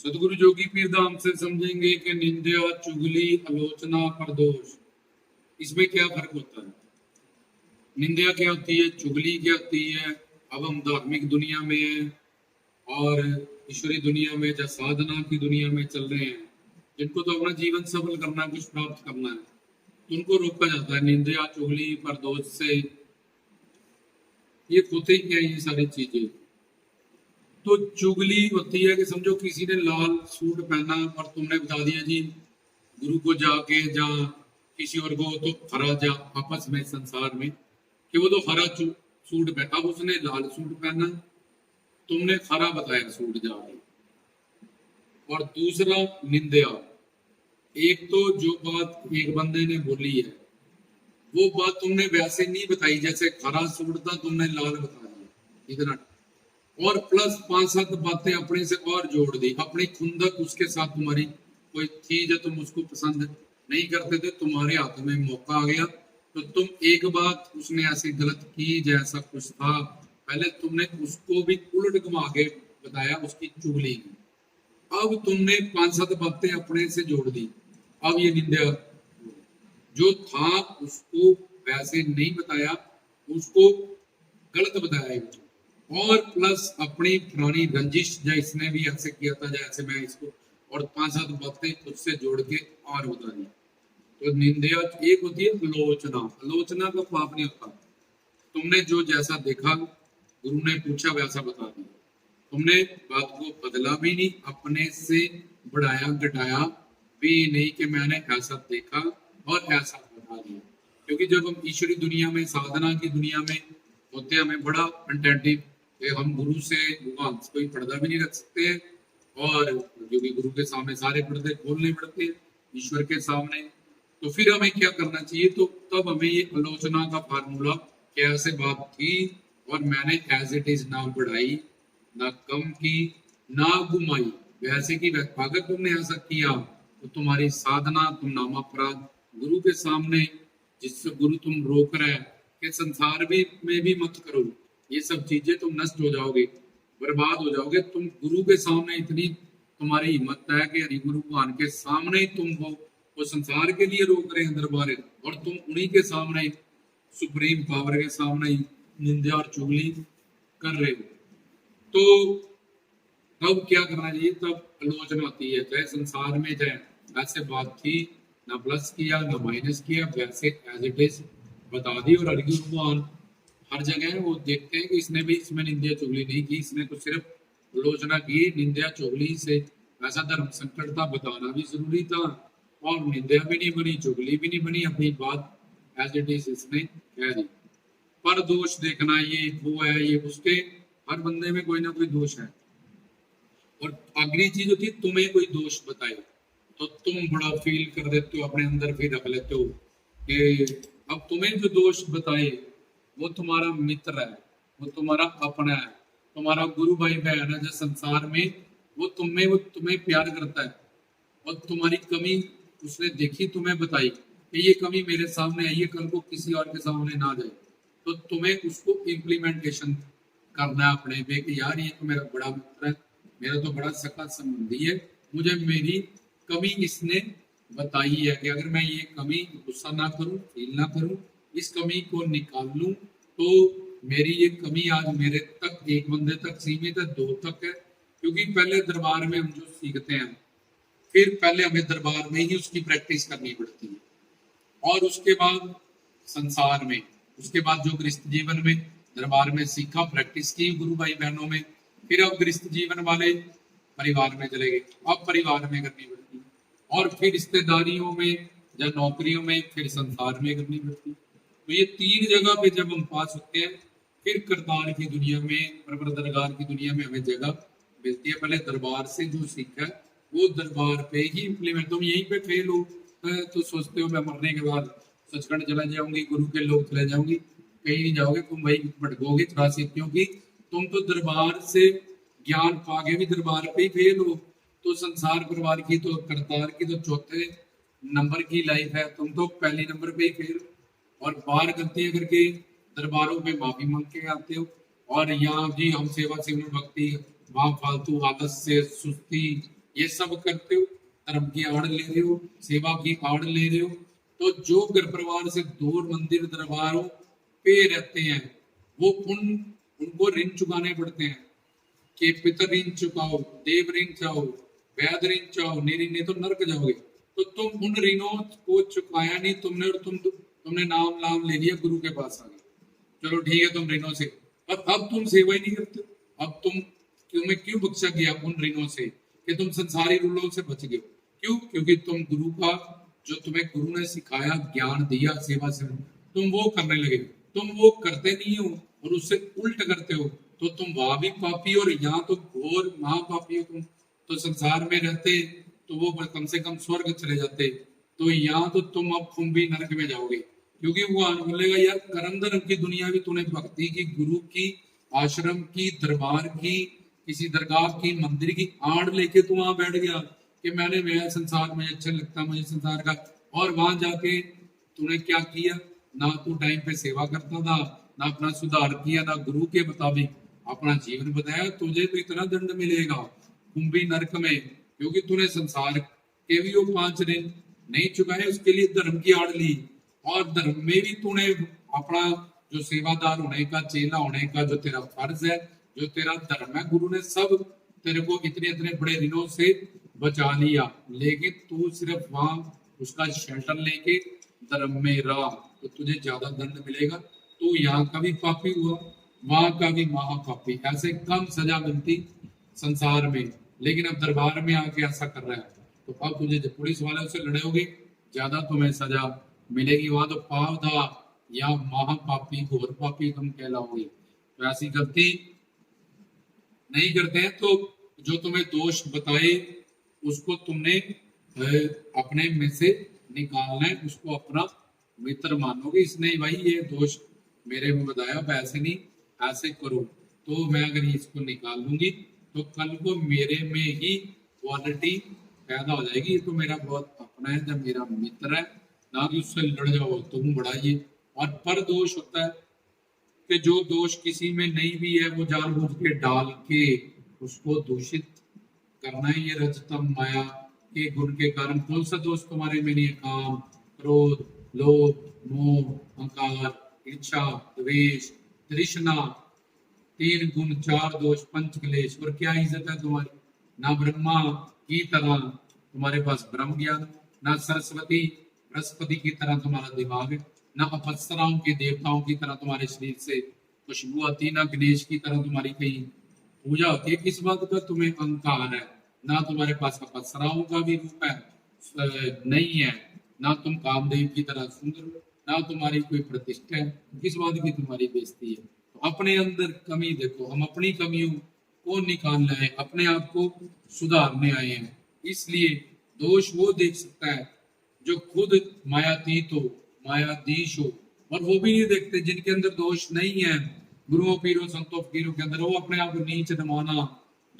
सदगुरु जोगी पीर धाम से समझेंगे कि निंदा, चुगली, आलोचना, परदोष, इसमें क्या फर्क होता है। निंदा क्या होती है, चुगली क्या होती है। अब हम धार्मिक दुनिया में हैं और ईश्वरी दुनिया में या साधना की दुनिया में चल रहे हैं, जिनको तो अपना जीवन सफल करना, कुछ प्राप्त करना है, तो उनको रोका जाता है निंदा, चुगली, परदोष से। ये होते ही क्या है ये सारी चीजें। तो चुगली होती है कि समझो किसी ने लाल सूट पहना और तुमने बता दिया जी गुरु को जाके जा किसी और को तो हरा जा आपस में संसार में कि वो तो हरा सूट पहना, अब उसने लाल सूट पहना, तुमने हरा बताया सूट जाके। और दूसरा निंदा, एक तो जो बात एक बंदे ने बोली है वो बात तुमने वैसे नहीं बताई, जैसे हरा सूट था तुमने लाल बता दिया इतना, और प्लस 5-7 बातें अपने से और जोड़ दी, अपनी खुंदक उसके साथ तुम्हारी कोई थी जो तुम उसको पसंद नहीं करते थे, तुम्हारे हाथ में मौका आ गया तो तुम एक बात उसने ऐसी गलत की जैसा कुछ था, पहले तुमने उसको भी उलट घुमा के बताया, उसकी चुगली की। अब तुमने 5-7 बातें अपने से जोड़ दी, अब ये निंदा। जो था उसको वैसे नहीं बताया, उसको गलत बताया, और प्लस अपनी पुरानी रंजिश या इसने भी ऐसे किया था जैसे मैं इसको, और 5-7 बातें खुद से जोड़ के और बता दी। तो निंदा एक होती है आलोचना, आलोचना का पाप नहीं होता। तुमने जो जैसा देखा गुरु ने पूछा वैसा बता दिया, तुमने बात को बदला भी नहीं, अपने से बढ़ाया घटाया भी नहीं कि मैंने ऐसा देखा और ऐसा बता दिया। क्योंकि जब हम ईश्वरी दुनिया में, साधना की दुनिया में होते हैं, हमें बड़ा कंटेंटिव, हम गुरु से भगवान से कोई पर्दा भी नहीं रख सकते हैं, और क्योंकि गुरु के सामने सारे पर्दे खोलने पड़ते हैं ईश्वर के सामने। तो फिर हमें क्या करना चाहिए, तो तब हमें ये आलोचना का फार्मूला कैसे बात थी और मैंने एज इट इज ना बढ़ाई ना कम की ना घुमाई, वैसे की अगर तुमने ऐसा किया तो तुम्हारी साधना, तुम नामापराध गुरु के सामने, जिससे गुरु तुम रोक रहे हैं कि संसार भी में भी मत करो, ये सब चीजें तुम नष्ट हो जाओगे, बर्बाद हो जाओगे। तुम गुरु के सामने इतनी तुम्हारी हिम्मत है कि हरि गुरु भगवान के सामने ही तुम वो संसार के लिए रोक रहे हैं दरबार, और तुम उन्हीं के सामने, सुप्रीम पावर के सामने निंदा और चुगली कर रहे हो। तो तब क्या करना चाहिए, तब आलोचना होती है, चाहे संसार में जाए ऐसे बात थी, ना प्लस किया ना माइनस किया, वैसे एज इट इज बता दी। और हरि गुरु भगवान हर जगह वो देखते हैं कि इसने भी इसमें निंदा चुगली नहीं की, इसने तो सिर्फ आलोचना की। निंदा चुगली से ऐसा धर्म संकट था, बताना भी जरूरी था, और निंदा भी नहीं बनी, चुगली भी नहीं बनी, अपनी बात एज इट इज इसने कह दी। पर दोष देखना, ये वो है ये उसके, हर बंदे में कोई ना कोई दोष है। और अगली चीज होती है तुम्हें कोई दोष बताए तो तुम बड़ा फील कर देते हो, अपने अंदर भी रख लेते हो कि अब तुम्हें जो दोष बताए वो तुम्हारा मित्र है, वो तुम्हारा अपना है, तुम्हारा गुरु भाई बहन है जो संसार में, वो तुम्हें प्यार करता है, और तुम्हारी कमी उसने देखी, तुम्हें बताई कि ये कमी मेरे सामने आई है, कल को किसी और के सामने ना जाए, तो तुम्हें उसको इम्प्लीमेंटेशन करना है अपने पे कि यार ये तो मेरा बड़ा मित्र है, मेरा तो बड़ा सखा संबंधी है, मुझे मेरी कमी इसने बताई है कि अगर मैं ये कमी गुस्सा ना करूं, फील ना करूं, इस कमी को निकाल लूं, तो मेरी ये कमी आज मेरे तक, एक बंदे तक सीमित है, 2 तक है। क्योंकि पहले दरबार में हम जो सीखते हैं, फिर पहले हमें दरबार में ही उसकी प्रैक्टिस करनी पड़ती है, और उसके बाद संसार में, उसके बाद जो गृहस्थ जीवन में दरबार में सीखा, प्रैक्टिस की गुरु भाई बहनों में, फिर अब गृहस्थ जीवन वाले परिवार में चले गए, अब परिवार में करनी पड़ती है, और फिर रिश्तेदारियों में या नौकरियों में, फिर संसार में करनी पड़ती है। तो ये 3 जगह पे जब हम पास होते हैं, फिर करतार की दुनिया में, परवर दरगार की दुनिया में हमें जगह मिलती है। पहले दरबार से जो सीखा है वो दरबार पे ही इम्प्लीमेंट, तुम यहीं पे फेल हो तो सोचते हो मैं मरने के बाद सचखंड चला जाऊंगी, गुरु के लोग चले जाऊंगी, कहीं नहीं जाओगे तुम, वही भटकोगे 83, क्योंकि तुम तो दरबार से ज्ञान पागे भी दरबार पे ही फेल हो। तो संसार परिवार की तो, करतार की तो 4थे नंबर की लाइफ है, तुम तो पहले नंबर पे ही फेल हो, और बाहर गलतियां करके दरबारों में माफी मांग के आते हो, और यहाँ जी हम सेवा से भक्ति, वहां फालतू आलस से, सुस्ती, ये सब करते हो, धर्म की आड़ ले रहे हो, सेवा की आड़ ले रहे हो, तो जो घर परिवार से दूर मंदिर दरबारों पे रहते हैं वो उनको ऋण चुकाने पड़ते हैं कि पितर ऋण चुकाओ, देव ऋण चाहो, वैद ऋण चाहो, नहीं तो नरक जाओगे। तो तुम उन ऋणों को चुकाया नहीं तुमने, और तुमने नाम ले लिया, गुरु के पास आ गए। चलो ठीक है, तुम ऋणों से, अब तुम सेवा ही नहीं करते। अब तुम्हें क्यों बख्शा गया उन ऋणों से कि तुम संसारी ऋणों से बच गए? क्यों? क्योंकि तुम गुरु का, जो तुम्हें गुरु ने सिखाया, ज्ञान दिया सेवा से, तुम वो करने लगे। तुम वो करते नहीं हो और उससे उल्ट करते हो, तो तुम वहां भी पापी और यहाँ तो घोर महापापी हो तुम। तो संसार में रहते तो वो कम से कम स्वर्ग चले जाते, तो यहाँ तो तुम भी नरक में जाओगे। क्योंकि वो बोलेगा यार कर्म धर्म की दुनिया भी तूने भक्ति की, गुरु की, आश्रम की, दरबार की, किसी दरगाह की, मंदिर की आड़ लेके तू वहां बैठ गया कि मैं संसार में अच्छा लगता, मुझे संसार का। और वहां जाके तूने क्या किया? ना तू टाइम पे सेवा करता था, ना अपना सुधार किया, ना गुरु के मुताबिक अपना जीवन बताया। तुझे तो इतना दंड मिलेगा कुंभी नरक में, क्योंकि तूने संसार के भी वो 5 ऋण नहीं चुकाए, उसके लिए धर्म की आड़ ली। और धर्म में भी तूने अपना जो सेवादार होने का, चेला होने का जो तेरा फर्ज है, जो तेरा धर्म है, गुरु ने सब तेरे को इतने इतने बड़े ऋणों से बचा लिया, लेकिन तू सिर्फ वहां उसका शेल्टर लेके धर्म में रहा, तो तुझे ज्यादा दंड मिलेगा। तू यहाँ का भी पापी हुआ, वहां का भी महापापी। ऐसे कम सजा मिलती संसार में, लेकिन अब दरबार में आके ऐसा कर रहा है, तो अब तुझे जब पुलिस वालों से लड़ोगे ज्यादा तुम्हें सजा मिलेगी। वहां तो पाप था, या महापापी घोर पापी तुम कहलाओगे। तो ऐसी गलती नहीं करते हैं। तो जो तुम्हें दोष बताए उसको तुमने अपने में से निकालना है, उसको अपना मित्र मानोगे। इसने भाई ये दोष मेरे में बताया, ऐसे नहीं ऐसे करो, तो मैं अगर इसको निकाल लूंगी तो कल को मेरे में ही क्वालिटी पैदा हो जाएगी। ये तो मेरा बहुत अपना है, जब मेरा मित्र है, ना कि उससे लड़ जाओ तुम बढ़ाइए। और पर दोष होता है कि जो दोष किसी में नहीं भी है वो जानबूझ के डाल के उसको दूषित करना है। ये रजतम माया के गुण के कारण। कौन सा दोष तुम्हारे में नहीं है? काम, क्रोध, लोभ, मोह, अहंकार, इच्छा, द्वेष, तृष्णा, 3 गुण, 4 दोष, 5 क्लेश। और क्या इज्जत है तुम्हारी? ना ब्रह्मा की तरह तुम्हारे पास ब्रह्म ज्ञान, ना सरस्वती बृहस्पति की तरह तुम्हारा दिमाग है, ना अप्सराओं के देवताओं की तरह तुम्हारे शरीर से खुशबू आती, ना गणेश की तरह तुम्हारी कहीं पूजा होती है। किस बात का तुम्हें अहंकार है? ना तुम्हारे पास अप्सराओं का भी रूप है नहीं है, ना तुम कामदेव की तरह सुंदर हो, ना तुम्हारी कोई प्रतिष्ठा है। किस बात की तुम्हारी बेइज्जती है? तो अपने अंदर कमी देखो। हम अपनी कमियों को निकालना है, अपने आप को सुधारने आए हैं। इसलिए दोष वो देख सकता है जो खुद मायातीत हो, मायाधीश हो। और वो भी नहीं देखते जिनके अंदर दोष नहीं है, गुरुओं पीरों संतों फकीरों के अंदर। वो अपने आप को नीच नमाना,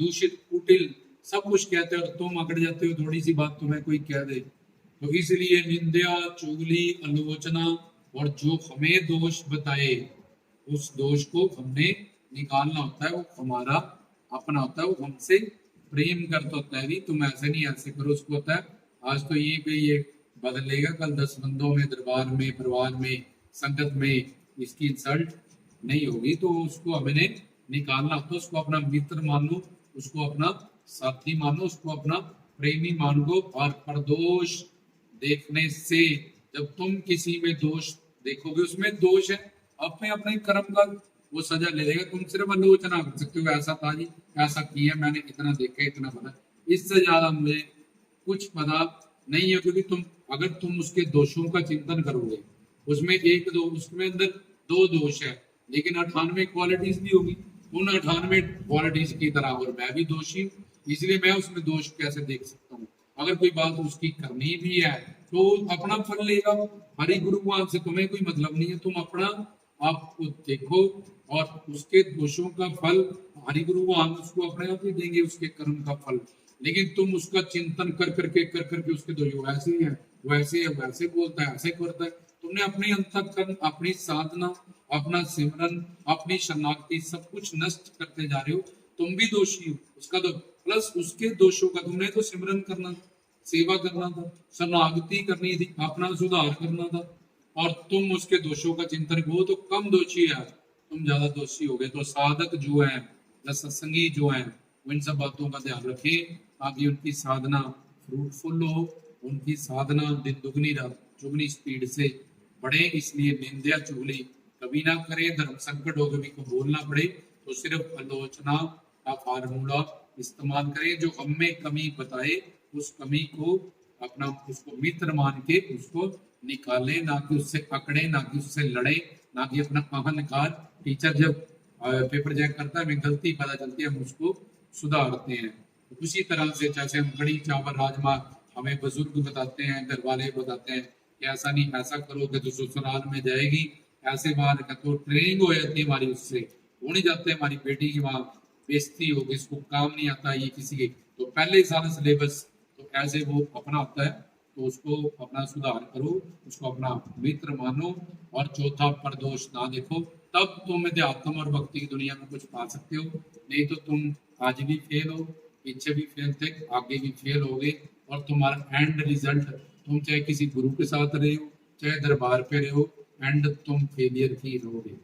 दूषित, कुटिल सब कुछ कहते हो, तुम अकड़ जाते हो थोड़ी सी बात तुम्हें कोई कह दे। तो इसलिए निंदा, चुगली, आलोचना और जो हमें दोष बताए उस दोष को हमने निकालना होता है। वो हमारा अपना होता है, वो हमसे प्रेम करता होता है। तुम ऐसे नहीं ऐसे करो, उसको होता है आज तो ये बदलेगा, कल 10 बंदों में, दरबार में, परिवार में, संगत में इसकी इंसल्ट नहीं होगी। तो उसको हमने निकालना होता है। उसको अपना मित्र मान लो, उसको अपना साथी मानो, उसको अपना प्रेमी मान लो। और परदोष देखने से, जब तुम किसी में दोष देखोगे, उसमें दोष है, अपने अपने कर्म का वो सजा ले लेगा। तुम सिर्फ आलोचना कर सकते हो, ऐसा था जी, ऐसा किया मैंने, इतना देखा, इतना बना। इससे ज्यादा मुझे कुछ पता नहीं है। क्योंकि अगर तुम उसके दोषों का चिंतन करोगे, उसमें उसमें अंदर 2 दोष है, लेकिन 98 क्वालिटीज भी होगी। उन 98 क्वालिटीज की तरह और मैं भी दोषी हूँ, इसलिए मैं उसमें दोष कैसे देख सकता हूँ? अगर कोई बात उसकी करनी भी है तो अपना फल लेगा। हरि गुरु वहां से तुम्हें कोई मतलब नहीं है, तुम अपना आपको देखो और उसके दोषों का फल हरि गुरु वहां उसको अपने आप ही देंगे, उसके कर्म का फल। लेकिन तुम उसका चिंतन कर करके उसके दोष वैसे ही है, वैसे है, वैसे बोलता है, ऐसे करता है। तुमने अपने अंतःकरण, अपनी साधना, अपना सिमरन, अपनी शरणागति सब कुछ नष्ट करते जा रहे हो। तुम भी दोषी हो। उसका तो प्लस उसके दोषों का तुमने तो सिमरन करना था, सेवा करना था, शरणागति करनी थी, अपना सुधार करना था, और तुम उसके दोषों का चिंतन, वो तो कम दोषी है, तुम ज्यादा दोषी हो गए। तो साधक जो है या सत्संगी जो है वो इन सब बातों का ध्यान रखें ताकि उनकी साधना फ्रूटफुल हो, उनकी साधना दिन दुगनी रात चुगनी स्पीड से बढ़े। इसलिए निंदा चुगली कभी ना करें। धर्म संकट हो कभी को बोलना पड़े तो सिर्फ आलोचना का फार्मूला इस्तेमाल करें, जो हम में कमी बताए उस कमी को अपना उसको मित्र मान के उसको निकालें, ना कि उससे अकड़े, ना कि उससे लड़े, ना कि अपना अहंकार। टीचर जब पेपर चेक करता है हमें गलती पता चलती है, हम उसको सुधारते हैं। तो उसी तरह से जैसे हम कड़ी चावल राजमा हमें बुजुर्ग बताते हैं, घर वाले बताते हैं कि ऐसा नहीं, ऐसा करोगे तो ससुराल में जाएगी, ऐसे बात का तो ट्रेनिंग हो जाती है हमारी, उससे हो नहीं जाते हमारी बेटी की वहाँ बेइज्जती होगी, इसको काम नहीं आता ये किसी के, तो पहले ही सारा सिलेबस तो ऐसे वो अपना होता है, तो उसको अपना सुधार करो, उसको अपना मित्र मानो। और चौथा, परदोष ना देखो, तब तुम अध्यात्म और भक्ति की दुनिया में कुछ पा सकते हो, नहीं तो तुम आज भी फेल हो, पीछे भी फेल थे, आगे भी फेल हो गए, और तुम्हारा एंड रिजल्ट, तुम चाहे किसी गुरु के साथ रहे हो, चाहे दरबार पे रहे हो, एंड तुम फेलियर ही रहोगे।